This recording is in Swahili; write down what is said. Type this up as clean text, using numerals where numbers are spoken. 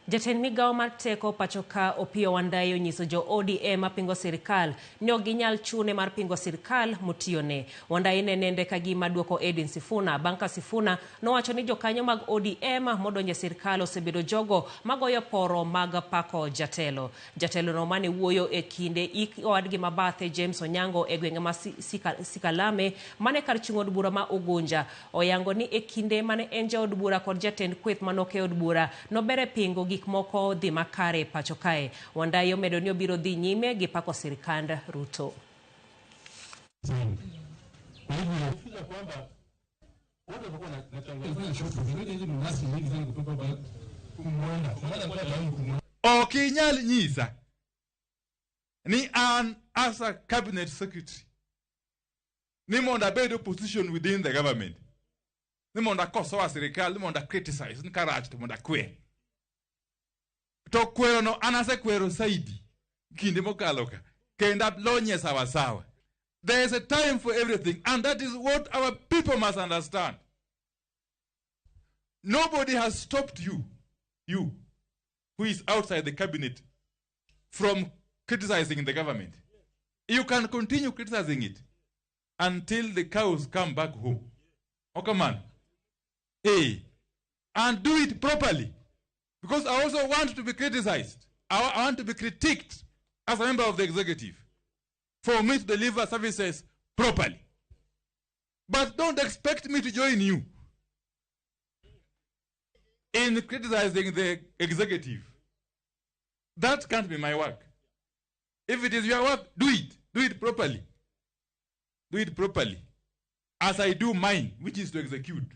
Jatend migao mar teko pachoka Opiyo Wandayi onyiso jo ODM mapingo sirkal ni ok ginyal chune mar pingo sirkal motiyone. Wandayi ne nende ka gima duoko Edwin Sifuna. Banka Sifuna nowacho ni jokanyo mag ODM modonje sirkal osebedo jogo magoyo poro mag pako jatelo. Jatelo no mane wuoyo e kinde owadgi mabathe James Onyango e gwenge ma Sikalame mane kar chung od bura ma Ugunja oyango ni e kinde mane en jaod bura kod jatend kweth manoke od bura no bere pingo gik moko dhi makare pacho kae. Wandayi omedo ni obiro dhi nyime gi pako sirkand Ruto. Okinyal nyisa ni an as a cabinet secretary ni monda bedo position within the government ni monda kosoa sirikal ni monda criticize ni karach to monda kwe to kwero no anase kwero saidi kinde mokalo ka kenda lonye sawa sawa. There is a time for everything, and that is what our people must understand. Nobody has stopped you who is outside the cabinet, from criticizing the government. You can continue criticizing it until the cows come back home. Okay, man. Hey, and do it properly. Because I also want to be criticized. I want to be critiqued as a member of the executive for me to deliver services properly. But don't expect me to join you in criticizing the executive. That can't be my work. If it is your work, do it. Do it properly. Do it properly. As I do mine, which is to execute.